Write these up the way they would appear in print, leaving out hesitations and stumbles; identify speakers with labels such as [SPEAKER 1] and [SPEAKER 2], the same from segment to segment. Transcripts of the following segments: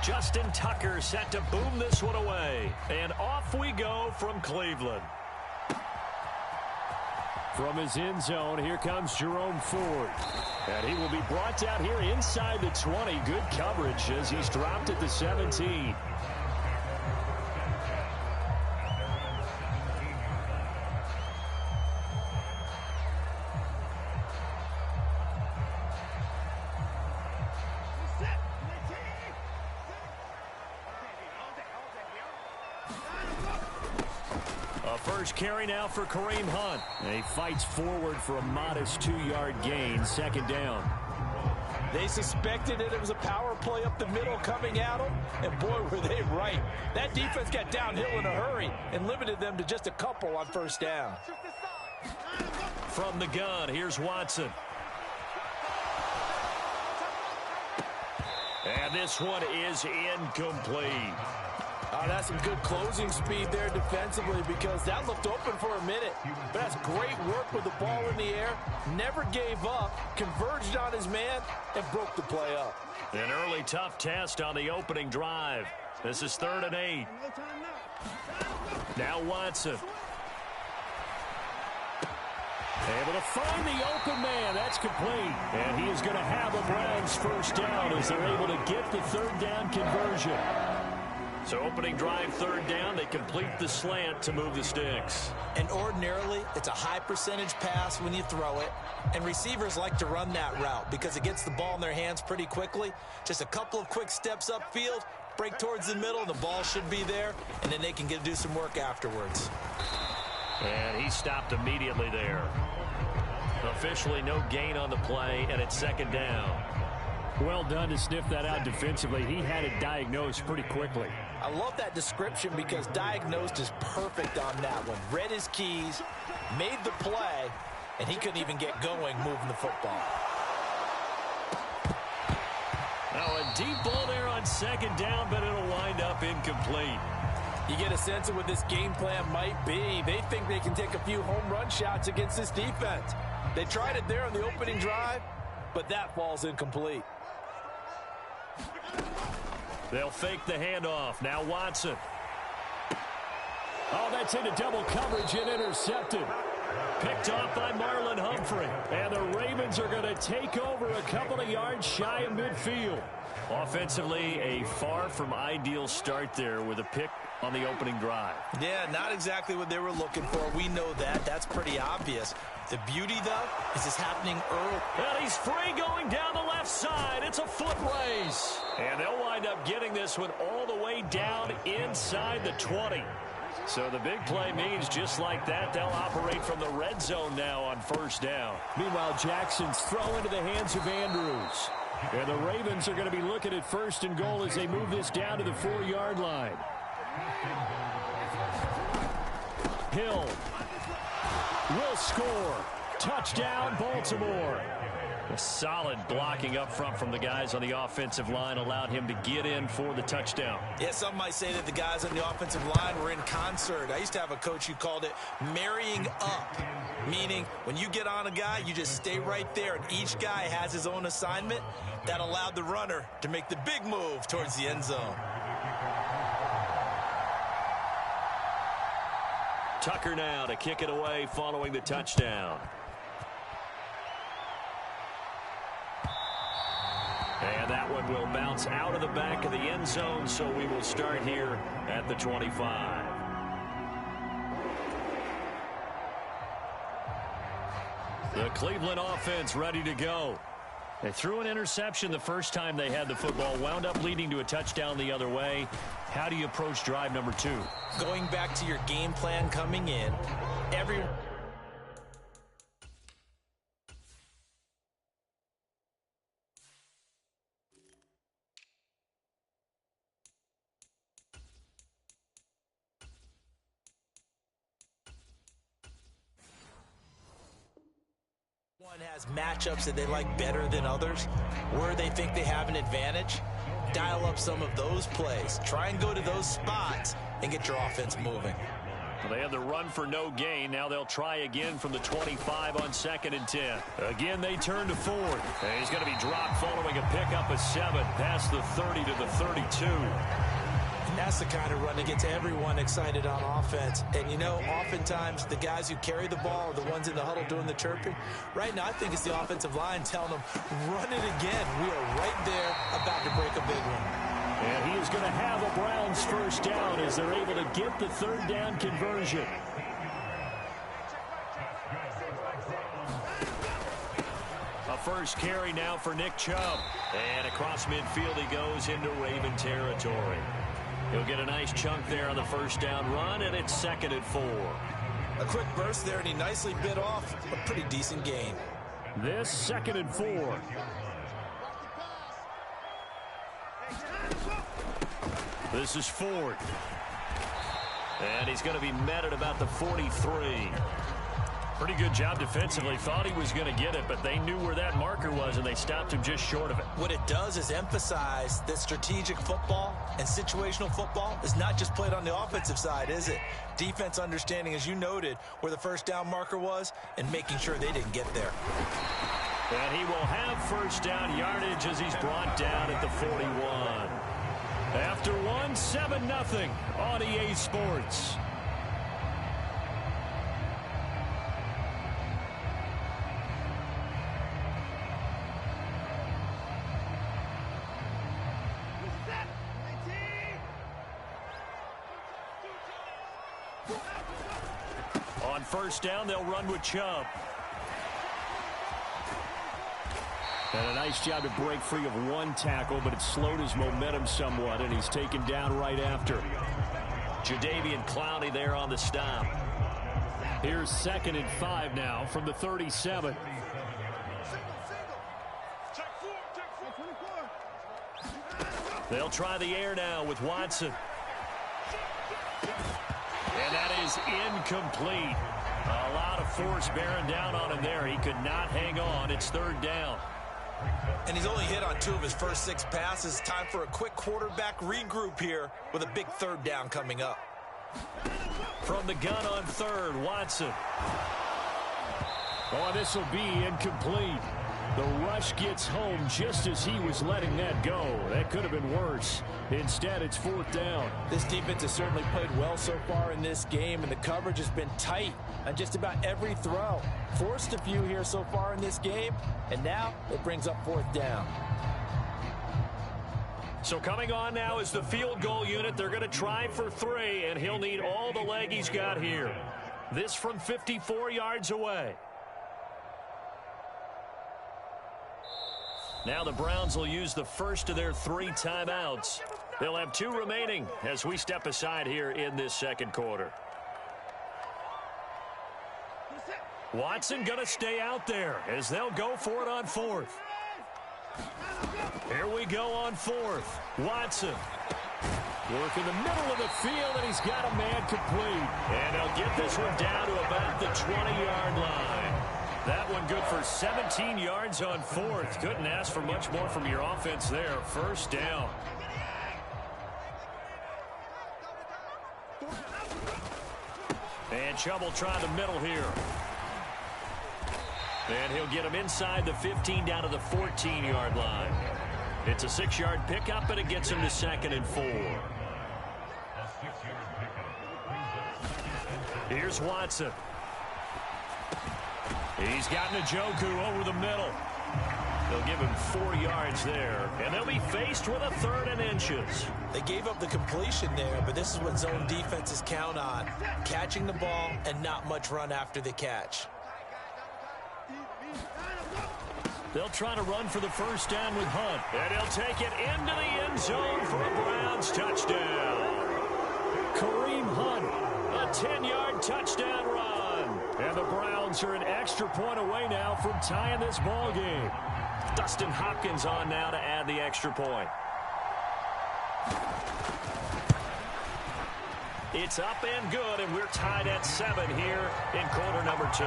[SPEAKER 1] Justin Tucker set to boom this one away. And off we go from Cleveland. From his end zone, here comes Jerome Ford. And he will be brought down here inside the 20. Good coverage as he's dropped at the 17. First carry now for Kareem Hunt. He fights forward for a modest 2-yard gain, second down.
[SPEAKER 2] They suspected that it was a power play up the middle coming at them, and boy, were they right. That defense got downhill in a hurry and limited them to just a couple on first down.
[SPEAKER 1] From the gun, here's Watson. And this one is incomplete.
[SPEAKER 2] That's some good closing speed there defensively because that looked open for a minute. But that's great work with the ball in the air. Never gave up, converged on his man, and broke the play up.
[SPEAKER 1] An early tough test on the opening drive. This is 3rd and 8. Now Watson. Able to find the open man. That's complete. And he is going to have a Browns first down as they're able to get the 3rd down conversion. So opening drive, 3rd down, they complete the slant to move the sticks.
[SPEAKER 2] And ordinarily, it's a high percentage pass when you throw it. And receivers like to run that route because it gets the ball in their hands pretty quickly. Just a couple of quick steps upfield, break towards the middle, the ball should be there, and then they can do some work afterwards.
[SPEAKER 1] And he stopped immediately there. Officially no gain on the play, and it's 2nd down.
[SPEAKER 3] Well done to sniff that out defensively. He had it diagnosed pretty quickly.
[SPEAKER 2] I love that description because diagnosed is perfect on that one. Read his keys, made the play, and he couldn't even get going moving the football.
[SPEAKER 1] Now a deep ball there on 2nd down, but it'll wind up incomplete.
[SPEAKER 2] You get a sense of what this game plan might be. They think they can take a few home run shots against this defense. They tried it there on the opening drive, but that falls incomplete.
[SPEAKER 1] They'll fake the handoff. Now Watson.
[SPEAKER 3] Oh, that's into double coverage and intercepted.
[SPEAKER 1] Picked off by Marlon Humphrey.
[SPEAKER 3] And the Ravens are going to take over a couple of yards shy of midfield.
[SPEAKER 1] Offensively, a far from ideal start there with a pick on the opening drive.
[SPEAKER 2] Yeah, not exactly what they were looking for. We know that. That's pretty obvious. The beauty, though, is this happening early.
[SPEAKER 1] And he's free going down the left side. It's a foot race. And they'll wind up getting this one all the way down inside the 20. So the big play means just like that, they'll operate from the red zone now on first down.
[SPEAKER 3] Meanwhile, Jackson's throw into the hands of Andrews. And the Ravens are going to be looking at 1st and goal as they move this down to the 4-yard line. Hill will score. Touchdown, Baltimore.
[SPEAKER 1] A solid blocking up front from the guys on the offensive line allowed him to get in for the touchdown.
[SPEAKER 2] Yeah, some might say that the guys on the offensive line were in concert. I used to have a coach who called it marrying up, meaning when you get on a guy, you just stay right there, and each guy has his own assignment. That allowed the runner to make the big move towards the end zone.
[SPEAKER 1] Tucker now to kick it away following the touchdown. And that one will bounce out of the back of the end zone, so we will start here at the 25. The Cleveland offense ready to go. They threw an interception the first time they had the football, wound up leading to a touchdown the other way. How do you approach drive number 2?
[SPEAKER 2] Going back to your game plan coming in, everyone has matchups that they like better than others, where they think they have an advantage. Dial up some of those plays. Try and go to those spots and get your offense moving.
[SPEAKER 1] Well, they had the run for no gain. Now they'll try again from the 25 on 2nd and 10. Again, they turn to 4th. And he's going to be dropped following a pickup of 7 past the 30 to the 32.
[SPEAKER 2] And that's the kind of run that gets everyone excited on offense. And, you know, oftentimes the guys who carry the ball are the ones in the huddle doing the chirping. Right now, I think it's the offensive line telling them, run it again. We are right there about to break a big one.
[SPEAKER 3] And he is going to have a Browns first down as they're able to get the 3rd down conversion.
[SPEAKER 1] A first carry now for Nick Chubb. And across midfield he goes into Raven territory. He'll get a nice chunk there on the first down run, and it's 2nd and 4.
[SPEAKER 2] A quick burst there, and he nicely bit off a pretty decent gain.
[SPEAKER 3] This 2nd and 4.
[SPEAKER 1] This is Ford. And he's going to be met at about the 43. Pretty good job defensively. Thought he was going to get it, but they knew where that marker was, and they stopped him just short of it.
[SPEAKER 2] What it does is emphasize that strategic football and situational football is not just played on the offensive side, is it? Defense understanding, as you noted, where the first down marker was and making sure they didn't get there.
[SPEAKER 1] And he will have first down yardage as he's brought down at the 41. After 7-0 on EA Sports. On first down, they'll run with Chubb.
[SPEAKER 3] And a nice job to break free of one tackle, but it slowed his momentum somewhat, and he's taken down right after.
[SPEAKER 1] Jadeveon Clowney there on the stop.
[SPEAKER 3] Here's 2nd and 5 now from the 37.
[SPEAKER 1] They'll try the air now with Watson. And that is incomplete. A lot of force bearing down on him there. He could not hang on. It's 3rd down.
[SPEAKER 2] And he's only hit on 2 of his first 6 passes. Time for a quick quarterback regroup here with a big 3rd down coming up.
[SPEAKER 1] From the gun on 3rd, Watson.
[SPEAKER 3] Oh, this will be incomplete. The rush gets home just as he was letting that go. That could have been worse. Instead, it's 4th down.
[SPEAKER 4] This defense has certainly played well so far in this game, and the coverage has been tight on just about every throw. Forced a few here so far in this game, and now it brings up 4th down.
[SPEAKER 1] So coming on now is the field goal unit. They're going to try for 3, and he'll need all the leg he's got here. This from 54 yards away. Now the Browns will use the first of their 3 timeouts. They'll have 2 remaining as we step aside here in this 2nd quarter. Watson going to stay out there as they'll go for it on 4th. Here we go on 4th. Watson.
[SPEAKER 3] Work in the middle of the field, and he's got a man complete.
[SPEAKER 1] And they'll get this one down to about the 20-yard line. That one good for 17 yards on 4th. Couldn't ask for much more from your offense there. First down. And Chubb will try the middle here. And he'll get him inside the 15 down to the 14-yard line. It's a 6-yard pickup, and it gets him to 2nd and 4. Here's Watson. He's got Njoku over the middle. They'll give him 4 yards there, and they'll be faced with a 3rd and inches.
[SPEAKER 2] They gave up the completion there, but this is what zone defenses count on. Catching the ball and not much run after the catch.
[SPEAKER 1] They'll try to run for the first down with Hunt. And he'll take it into the end zone for a Browns touchdown. Kareem Hunt, a 10-yard touchdown run. And the Browns are an extra point away now from tying this ball game. Dustin Hopkins on now to add the extra point. It's up and good, and we're tied at 7 here in quarter number 2.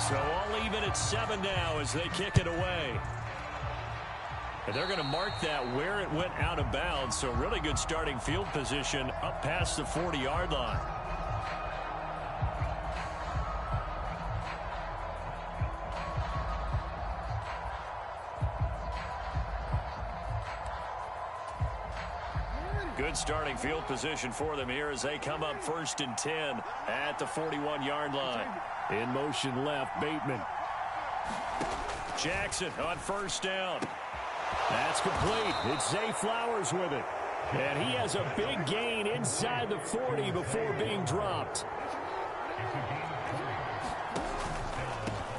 [SPEAKER 1] So all even at 7 now as they kick it away. And they're going to mark that where it went out of bounds. So really good starting field position up past the 40-yard line. Good starting field position for them here as they come up 1st and 10 at the 41-yard line.
[SPEAKER 3] In motion left, Bateman.
[SPEAKER 1] Jackson on 1st down.
[SPEAKER 3] That's complete. It's Zay Flowers with it. And he has a big gain inside the 40 before being dropped.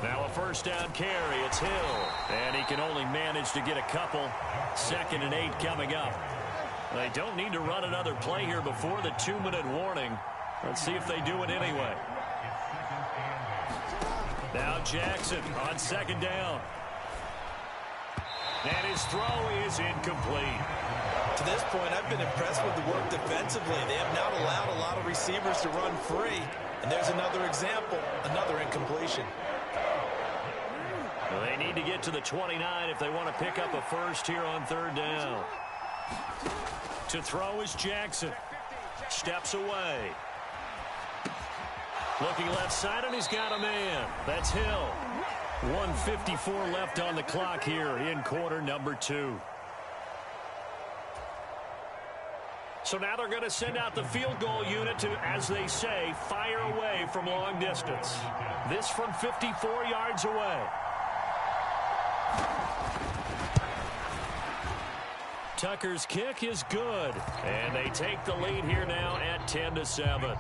[SPEAKER 1] Now a 1st down carry. It's Hill. And he can only manage to get a couple. 2nd and 8 coming up. They don't need to run another play here before the 2-minute warning. Let's see if they do it anyway. Now Jackson on 2nd down. And his throw is incomplete.
[SPEAKER 2] To this point, I've been impressed with the work defensively. They have not allowed a lot of receivers to run free. And there's another example, another incompletion.
[SPEAKER 1] Well, they need to get to the 29 if they want to pick up a first here on 3rd down. To throw is Jackson. Steps away. Looking left side, and he's got a man. That's Hill. 1:54 left on the clock here in quarter number 2. So now they're going to send out the field goal unit to, as they say, fire away from long distance. This from 54 yards away. Tucker's kick is good. And they take the lead here now at 10-7.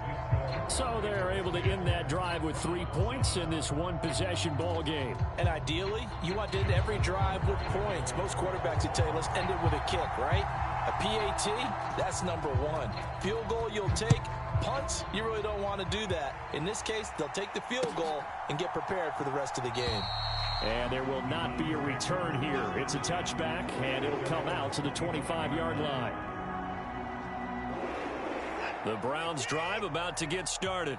[SPEAKER 3] So they're able to end that drive with 3 points in this one-possession ball game.
[SPEAKER 4] And ideally, you want to end every drive with points. Most quarterbacks would tell you, let's end it with a kick, right? A PAT, that's number 1. Field goal you'll take. Punts, you really don't want to do that. In this case, they'll take the field goal and get prepared for the rest of the game.
[SPEAKER 3] And there will not be a return here. It's a touchback, and it'll come out to the 25-yard line.
[SPEAKER 1] The Browns drive about to get started.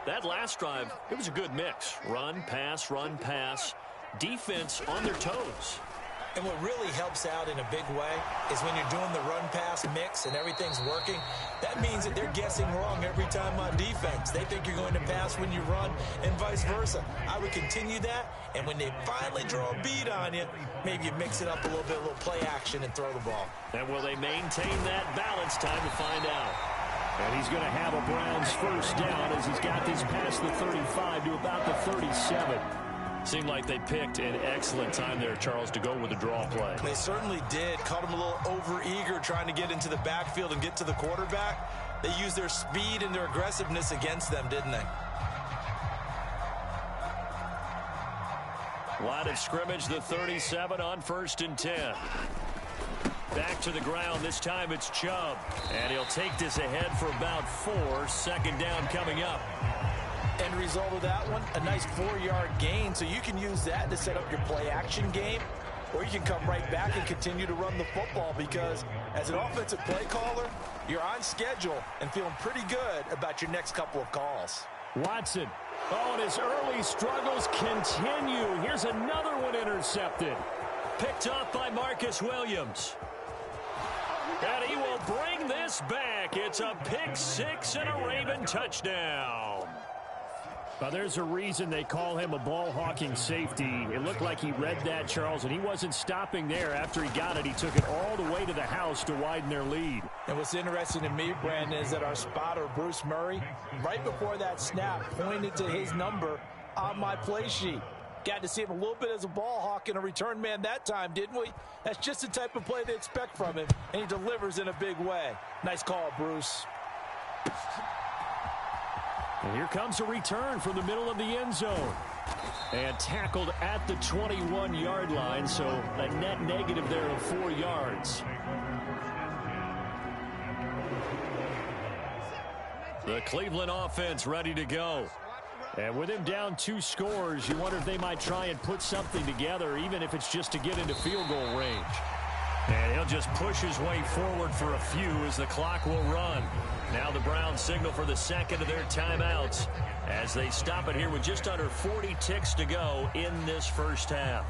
[SPEAKER 1] That last drive, it was a good mix. Run, pass, defense on their toes.
[SPEAKER 2] And what really helps out in a big way is when you're doing the run-pass mix and everything's working, that means that they're guessing wrong every time on defense. They think you're going to pass when you run and vice versa. I would continue that, and when they finally draw a beat on you, maybe you mix it up a little bit, a little play action, and throw the ball.
[SPEAKER 1] And will they maintain that balance? Time to find out.
[SPEAKER 3] And he's going to have a Browns 1st down as he's got this past the 35 to about the 37.
[SPEAKER 1] Seemed like they picked an excellent time there, Charles, to go with the draw play.
[SPEAKER 2] They certainly did. Caught him a little over-eager trying to get into the backfield and get to the quarterback. They used their speed and their aggressiveness against them, didn't they?
[SPEAKER 1] Line of scrimmage, the 37 on 1st and 10. Back to the ground. This time it's Chubb. And he'll take this ahead for about 4. 2nd down coming up.
[SPEAKER 4] End result of that one, a nice 4-yard gain. So you can use that to set up your play-action game, or you can come right back and continue to run the football because as an offensive play caller, you're on schedule and feeling pretty good about your next couple of calls.
[SPEAKER 3] Watson. Oh, and his early struggles continue. Here's another one intercepted.
[SPEAKER 1] Picked off by Marcus Williams. And he will bring this back. It's a pick 6 and a Raven touchdown.
[SPEAKER 3] Well, there's a reason they call him a ball-hawking safety. It looked like he read that, Charles, and he wasn't stopping there. After he got it, he took it all the way to the house to widen their lead.
[SPEAKER 4] And what's interesting to me, Brandon, is that our spotter, Bruce Murray, right before that snap, pointed to his number on my play sheet. Got to see him a little bit as a ball hawk and a return man that time, didn't we? That's just the type of play they expect from him, and he delivers in a big way. Nice call, Bruce.
[SPEAKER 3] And here comes a return from the middle of the end zone. And tackled at the 21-yard line, so a net negative there of 4 yards.
[SPEAKER 1] The Cleveland offense ready to go.
[SPEAKER 3] And with him down 2 scores, you wonder if they might try and put something together, even if it's just to get into field goal range. And
[SPEAKER 1] he'll just push his way forward for a few as the clock will run. Now the Browns signal for the second of their timeouts as they stop it here with just under 40 ticks to go in this first half.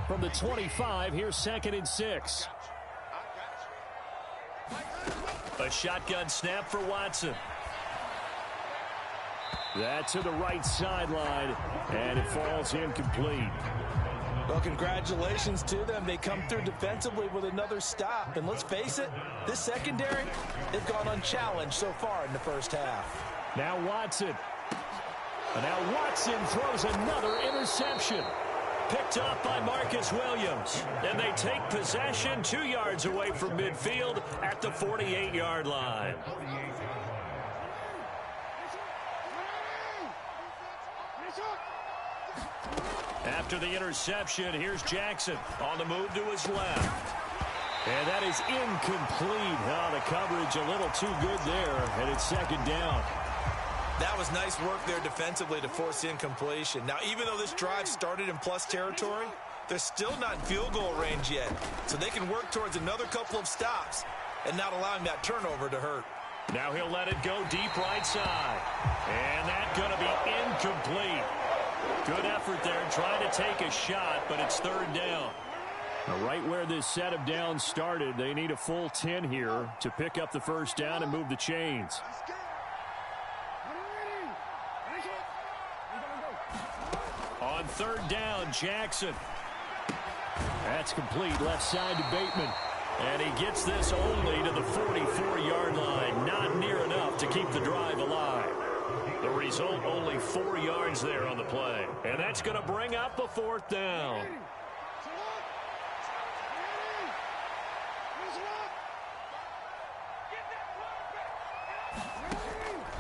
[SPEAKER 3] From the 25, here's 2nd and 6.
[SPEAKER 1] A shotgun snap for Watson.
[SPEAKER 3] That's to the right sideline, and it falls incomplete.
[SPEAKER 4] Well, congratulations to them. They come through defensively with another stop. And let's face it, this secondary, they've gone unchallenged so far in the first half.
[SPEAKER 3] Now Watson. And now Watson throws another interception.
[SPEAKER 1] Picked up by Marcus Williams. And they take possession 2 yards away from midfield at the 48-yard line. After the interception, here's Jackson on the move to his left.
[SPEAKER 3] And that is incomplete. Oh, the coverage a little too good there, and it's 2nd down.
[SPEAKER 2] That was nice work there defensively to force incompletion. Now, even though this drive started in plus territory, they're still not in field goal range yet. So they can work towards another couple of stops and not allowing that turnover to hurt.
[SPEAKER 1] Now he'll let it go deep right side. And that's going to be incomplete. Good effort there trying to take a shot, but it's 3rd down.
[SPEAKER 3] Right where this set of downs started, they need a full 10 here to pick up the first down and move the chains.
[SPEAKER 1] On 3rd down, Jackson.
[SPEAKER 3] That's complete left side to Bateman.
[SPEAKER 1] And he gets this only to the 44-yard line. Not near enough to keep the drive alive. The result, only 4 yards there on the play. And that's going to bring up a 4th down.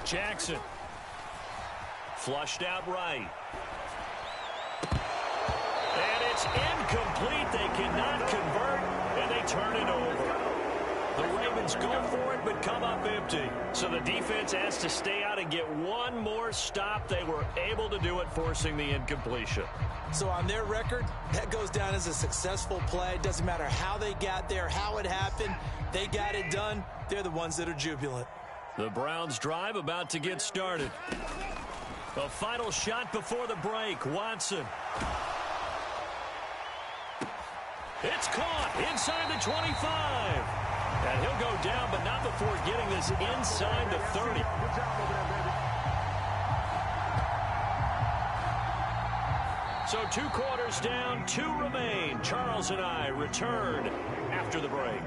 [SPEAKER 1] Jackson. Flushed out right. And it's incomplete. They cannot convert, and they turn it over. The Ravens go for it, but come up empty. So the defense has to stay out and get one more stop. They were able to do it, forcing the incompletion.
[SPEAKER 4] So on their record, that goes down as a successful play. Doesn't matter how they got there, how it happened. They got it done. They're the ones that are jubilant.
[SPEAKER 1] The Browns drive about to get started. A final shot before the break. Watson. It's caught inside the 25. And he'll go down, but not before getting this inside the 30. So 2 quarters down, 2 remain. Charles and I return after the break.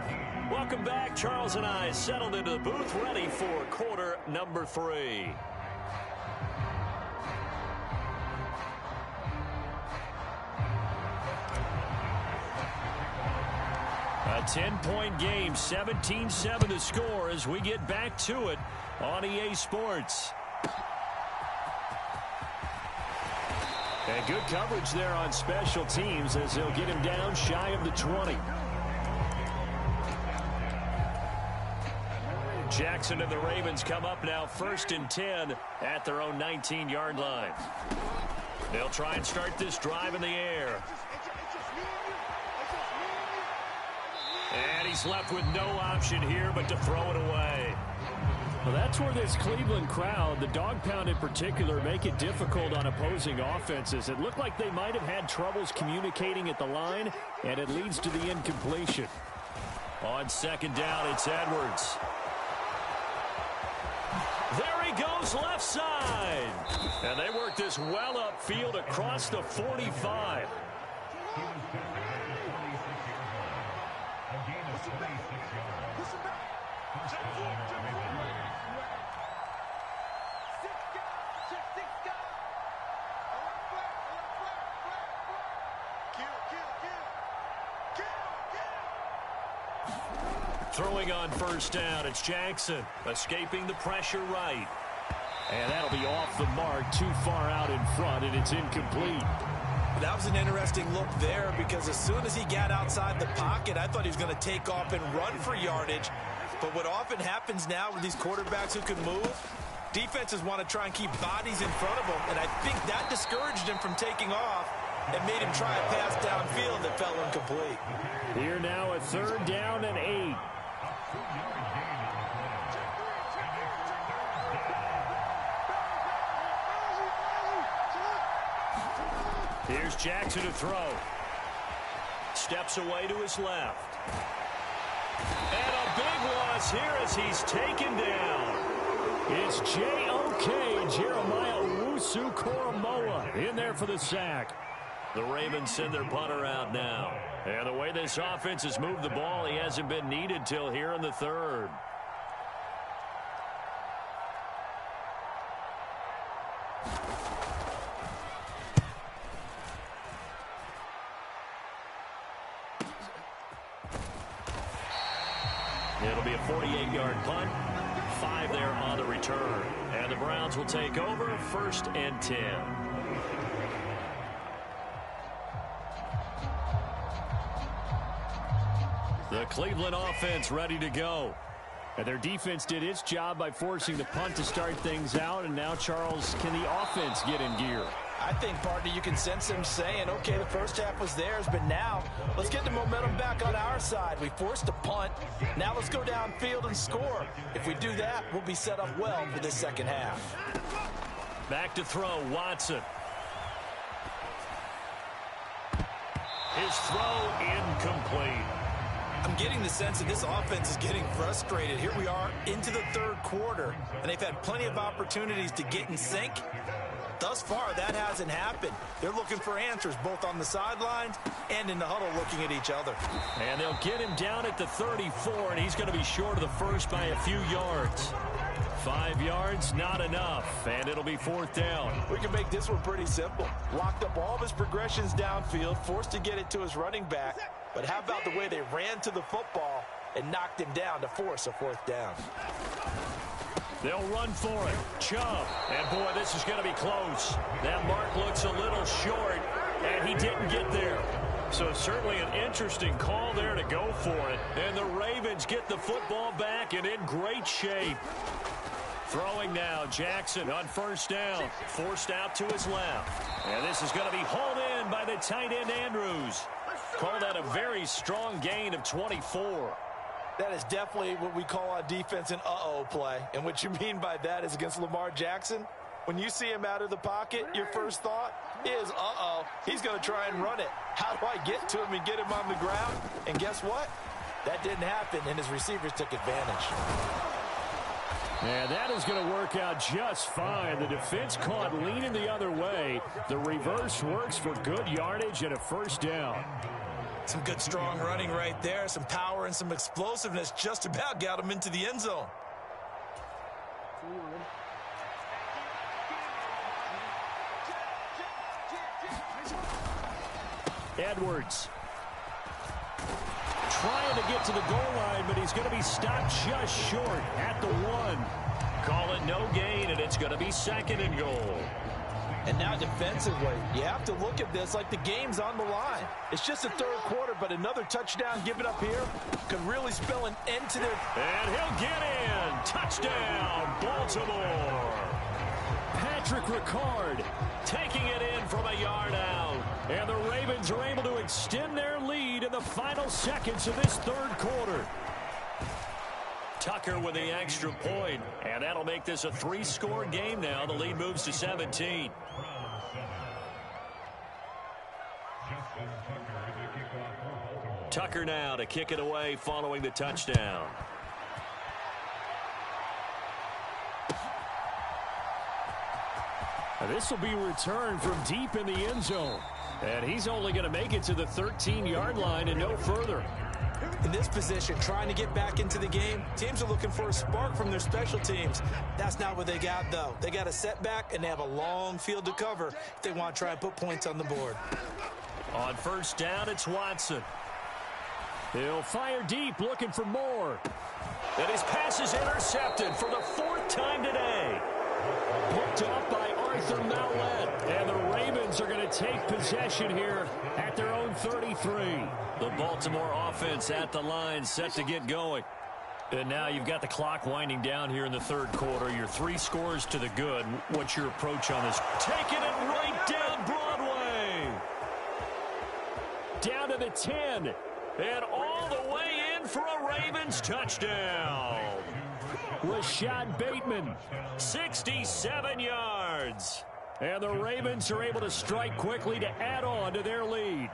[SPEAKER 1] Welcome back. Charles and I settled into the booth, ready for quarter number 3. A 10-point game, 17-7 to score as we get back to it on EA Sports.
[SPEAKER 3] And good coverage there on special teams as they'll get him down shy of the 20.
[SPEAKER 1] Jackson and the Ravens come up now 1st and 10 at their own 19-yard line. They'll try and start this drive in the air. And he's left with no option here but to throw it away.
[SPEAKER 3] Well, that's where this Cleveland crowd, the dog pound in particular, make it difficult on opposing offenses. It looked like they might have had troubles communicating at the line, and it leads to the incompletion.
[SPEAKER 1] On 2nd down, it's Edwards. There he goes left side. And they work this well upfield across the 45. Throwing on 1st down, it's Jackson, escaping the pressure right.
[SPEAKER 3] And that'll be off the mark, too far out in front, and it's incomplete.
[SPEAKER 2] That was an interesting look there because as soon as he got outside the pocket, I thought he was going to take off and run for yardage. But what often happens now with these quarterbacks who can move, defenses want to try and keep bodies in front of them, and I think that discouraged him from taking off. and made him try a pass downfield that fell incomplete.
[SPEAKER 3] Here now, a 3rd down and 8.
[SPEAKER 1] Here's Jackson to throw. Steps away to his left. And a big loss here as he's taken down.
[SPEAKER 3] It's J.O.K. Jeremiah Owusu-Koramoah in there for the sack.
[SPEAKER 1] The Ravens send their punter out now. And the way this offense has moved the ball, he hasn't been needed till here in the 3rd. It'll be a 48-yard punt. 5 there on the return. And the Browns will take over 1st and 10. The Cleveland offense ready to go.
[SPEAKER 3] And their defense did its job by forcing the punt to start things out. And now, Charles, can the offense get in gear?
[SPEAKER 4] I think, partner, you can sense him saying, okay, the first half was theirs, but now let's get the momentum back on our side. We forced a punt. Now let's go downfield and score. If we do that, we'll be set up well for this second half.
[SPEAKER 1] Back to throw, Watson. His throw incomplete.
[SPEAKER 2] I'm getting the sense that this offense is getting frustrated. Here we are into the 3rd quarter, and they've had plenty of opportunities to get in sync. Thus far, that hasn't happened. They're looking for answers both on the sidelines and in the huddle looking at each other.
[SPEAKER 1] And they'll get him down at the 34, and he's going to be short of the first by a few yards. 5 yards, not enough, and it'll be 4th down.
[SPEAKER 4] We can make this one pretty simple. Locked up all of his progressions downfield, forced to get it to his running back. But how about the way they ran to the football and knocked him down to force a 4th down?
[SPEAKER 1] They'll run for it. Chubb. And, boy, this is going to be close. That mark looks a little short, and he didn't get there. So certainly an interesting call there to go for it. And the Ravens get the football back and in great shape. Throwing now, Jackson on 1st down. Forced out to his left. And this is going to be hauled in by the tight end, Andrews. Call that a very strong gain of 24.
[SPEAKER 4] That is definitely what we call on defense an uh-oh play. And what you mean by that is against Lamar Jackson, when you see him out of the pocket, your first thought is, uh-oh, he's going to try and run it. How do I get to him and get him on the ground? And guess what? That didn't happen, and his receivers took advantage.
[SPEAKER 3] And that is going to work out just fine. The defense caught leaning the other way. The reverse works for good yardage and a 1st down.
[SPEAKER 2] Some good, strong running right there. Some power and some explosiveness just about got him into the end zone.
[SPEAKER 3] Edwards. Trying to get to the goal line, but he's going to be stopped just short at the 1.
[SPEAKER 1] Call it no gain, and it's going to be 2nd and goal.
[SPEAKER 4] And now defensively, you have to look at this like the game's on the line. It's just the 3rd quarter, but another touchdown given up here could really spell an end to their...
[SPEAKER 1] And he'll get in. Touchdown, Baltimore.
[SPEAKER 3] Patrick Ricard
[SPEAKER 1] taking it in from a yard out.
[SPEAKER 3] And the Ravens are able to extend their lead in the final seconds of this 3rd quarter.
[SPEAKER 1] Tucker with the extra point, and that'll make this a 3-score game now. The lead moves to 17. Tucker now to kick it away following the touchdown.
[SPEAKER 3] This will be returned from deep in the end zone. And he's only going to make it to the 13-yard line and no further.
[SPEAKER 2] In this position, trying to get back into the game, teams are looking for a spark from their special teams. That's not what they got, though. They got a setback, and they have a long field to cover if they want to try and put points on the board.
[SPEAKER 1] On 1st down, it's Watson.
[SPEAKER 3] He'll fire deep, looking for more.
[SPEAKER 1] And his pass is intercepted for the 4th time today.
[SPEAKER 3] Picked off by Arthur Mallett. And the Ravens are going to take possession here at their own 33.
[SPEAKER 1] The Baltimore offense at the line, set to get going. And now you've got the clock winding down here in the 3rd quarter. You're 3 scores to the good. What's your approach on this? Taking it right down Broadway.
[SPEAKER 3] to the 10.
[SPEAKER 1] And all the way in for a Ravens touchdown.
[SPEAKER 3] Rashad Bateman.
[SPEAKER 1] 67 yards.
[SPEAKER 3] And the Ravens are able to strike quickly to add on to their lead.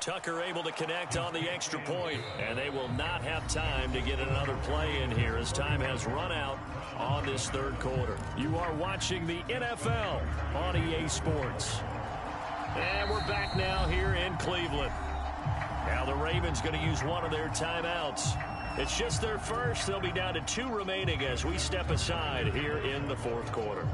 [SPEAKER 1] Tucker able to connect on the extra point, and they will not have time to get another play in here as time has run out on this third quarter.
[SPEAKER 3] You are watching the NFL on EA Sports.
[SPEAKER 1] And we're back now here in Cleveland. Now the Ravens going to use one of their timeouts. It's just their first. They'll be down to 2 remaining as we step aside here in the fourth quarter.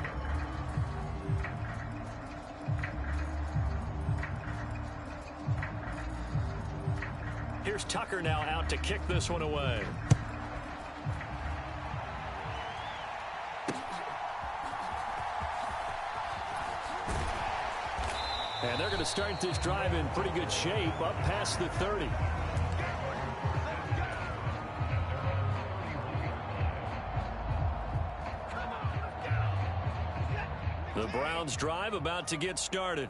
[SPEAKER 1] Here's Tucker now out to kick this one away.
[SPEAKER 3] And they're going to start this drive in pretty good shape up past the 30.
[SPEAKER 1] The Browns drive about to get started.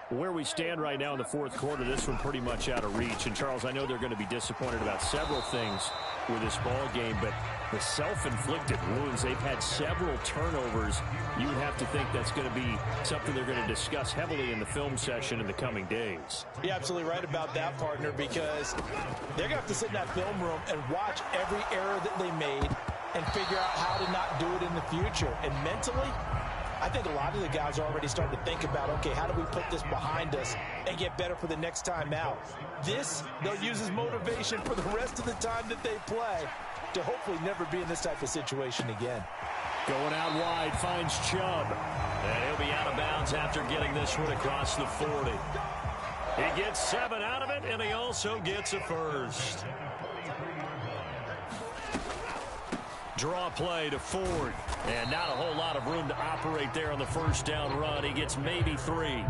[SPEAKER 3] Where we stand right now in the fourth quarter, this one pretty much out of reach. And, Charles, I know they're going to be disappointed about several things with this ball game, but the self-inflicted wounds, they've had several turnovers. You would have to think that's going to be something they're going to discuss heavily in the film session in the coming days.
[SPEAKER 4] You're absolutely right about that, partner, because they're going to have to sit in that film room and watch every error that they made and figure out how to not do it in the future. And mentally, I think a lot of the guys are already starting to think about, okay, how do we put this behind us and get better for the next time out? This, they'll use as motivation for the rest of the time that they play to hopefully never be in this type of situation again.
[SPEAKER 3] Going out wide, finds Chubb.
[SPEAKER 1] And he'll be out of bounds after getting this one across the 40. He gets 7 out of it, and he also gets a first. Draw play to Ford. And not a whole lot of room to operate there on the first down run. He gets maybe 3.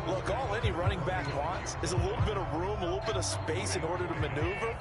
[SPEAKER 4] Look, all any running back wants is a little bit of room, a little bit of space in order to maneuver.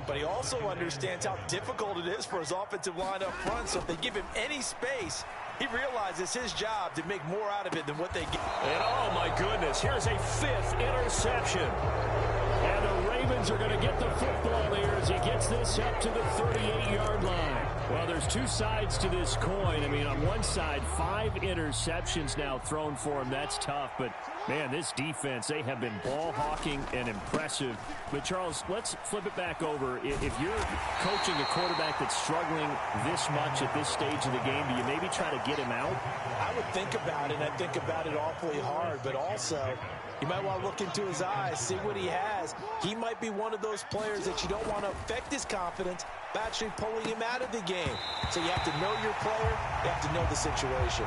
[SPEAKER 4] But he also understands how difficult it is for his offensive line up front. So if they give him any space, he realizes his job to make more out of it than what they get.
[SPEAKER 1] And oh my goodness, here's a 5th interception.
[SPEAKER 3] And the Ravens are going to get the football here as he gets this up to the 38-yard line. Well, there's 2 sides to this coin. I mean, on one side, 5 interceptions now thrown for him. That's tough. But, man, this defense, they have been ball hawking and impressive. But, Charles, let's flip it back over. If you're coaching a quarterback that's struggling this much at this stage of the game, do you maybe try to get him out?
[SPEAKER 4] I would think about it. I think about it awfully hard. But also, you might want to look into his eyes, see what he has. He might be one of those players that you don't want to affect his confidence by actually pulling him out of the game. So you have to know your player. You have to know the situation.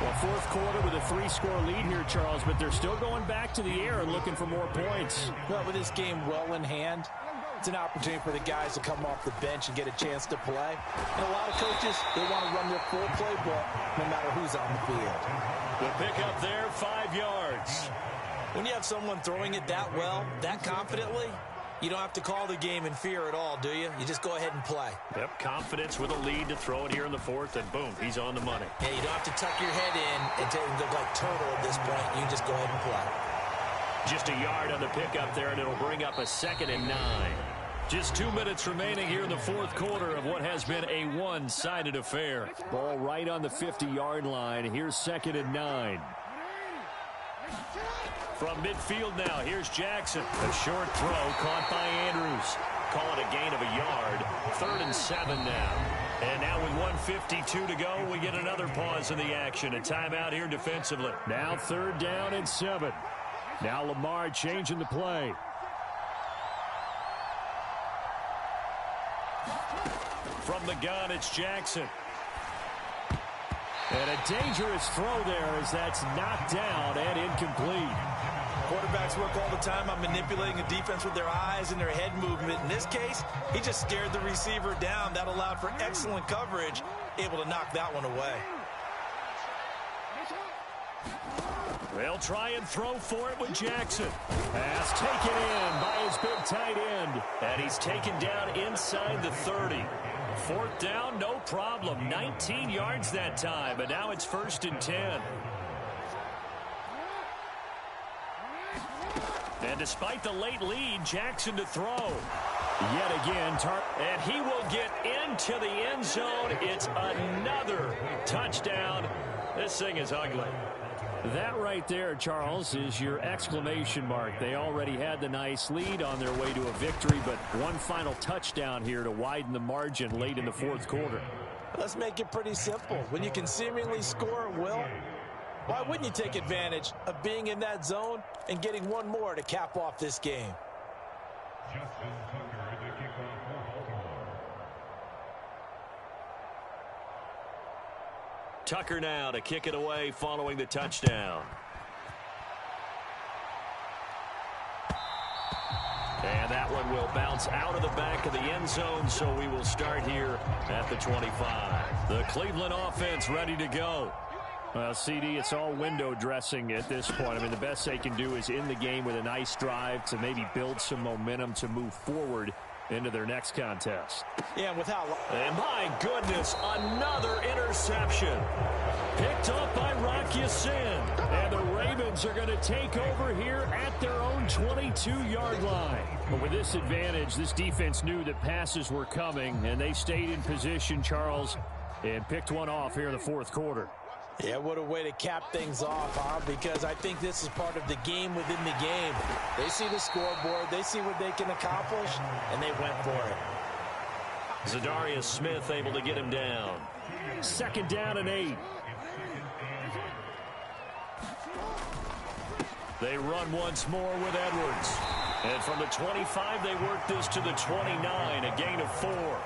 [SPEAKER 3] Well, fourth quarter with a 3-score lead here, Charles, but they're still going back to the air and looking for more points.
[SPEAKER 4] Well, with this game well in hand, it's an opportunity for the guys to come off the bench and get a chance to play. And a lot of coaches, they want to run their full playbook no matter who's on the field.
[SPEAKER 1] The pickup there, 5 yards.
[SPEAKER 2] When you have someone throwing it that well, that confidently, you don't have to call the game in fear at all, do you? You just go ahead and play.
[SPEAKER 1] Yep, confidence with a lead to throw it here in the 4th, and boom, he's on the money.
[SPEAKER 2] Yeah, you don't have to tuck your head in and look like turtle at this point. You just go ahead and play.
[SPEAKER 1] Just a yard on the pickup there, and it'll bring up a 2nd and 9. Just 2 minutes remaining here in the fourth quarter of what has been a one-sided affair.
[SPEAKER 3] Ball right on the 50-yard line. Here's 2nd and 9.
[SPEAKER 1] From midfield now, here's Jackson. A short throw caught by Andrews. Call it a gain of a yard. 3rd and 7 now. And now with 1:52 to go, we get another pause in the action. A timeout here defensively.
[SPEAKER 3] Now 3rd down and 7. Now Lamar changing the play.
[SPEAKER 1] From the gun, it's Jackson.
[SPEAKER 3] And a dangerous throw there as that's knocked down and incomplete.
[SPEAKER 2] Quarterbacks work all the time on manipulating a defense with their eyes and their head movement. In this case, he just stared the receiver down. That allowed for excellent coverage, able to knock that one away.
[SPEAKER 1] They'll try and throw for it with Jackson. Pass taken in by his big tight end. And he's taken down inside the 30. 4th down, no problem. 19 yards that time, but now it's 1st and 10. And despite the late lead, Jackson to throw. Yet again, and he will get into the end zone. It's another touchdown. This thing is ugly.
[SPEAKER 3] That right there, Charles, is your exclamation mark. They already had the nice lead on their way to a victory, but one final touchdown here to widen the margin late in the fourth quarter.
[SPEAKER 4] Let's make it pretty simple. When you can seemingly score at will, why wouldn't you take advantage of being in that zone and getting one more to cap off this game?
[SPEAKER 1] Tucker now to kick it away following the touchdown. And that one will bounce out of the back of the end zone, so we will start here at the 25. The Cleveland offense ready to go.
[SPEAKER 3] Well, CD, it's all window dressing at this point. I mean, the best they can do is in the game with a nice drive to maybe build some momentum to move forward into their next contest.
[SPEAKER 4] Yeah,
[SPEAKER 1] and my goodness, another interception. Picked up by Rocky Sin. And the Ravens are going to take over here at their own 22-yard line. But with this advantage, this defense knew that passes were coming, and they stayed in position, Charles, and picked one off here in the fourth quarter.
[SPEAKER 4] Yeah, what a way to cap things off, huh? Because I think this is part of the game within the game. They see the scoreboard, they see what they can accomplish, and they went for it.
[SPEAKER 1] Zadarius Smith able to get him down.
[SPEAKER 3] 2nd down and 8.
[SPEAKER 1] They run once more with Edwards. And from the 25, they work this to the 29, a gain of 4.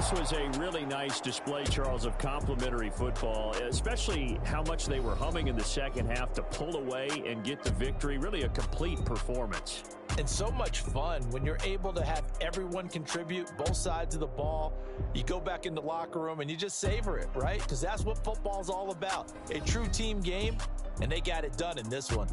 [SPEAKER 3] This was a really nice display, Charles, of complimentary football, especially how much they were humming in the second half to pull away and get the victory. Really a complete performance.
[SPEAKER 4] And so much fun when you're able to have everyone contribute, both sides of the ball. You go back in the locker room and you just savor it, right? Because that's what football's all about. A true team game, and they got it done in this one.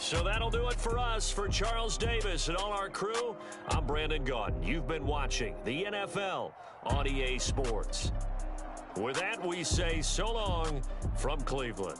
[SPEAKER 1] So that'll do it for us. For Charles Davis and all our crew, I'm Brandon Gaudin. You've been watching the NFL on EA Sports. With that, we say so long from Cleveland.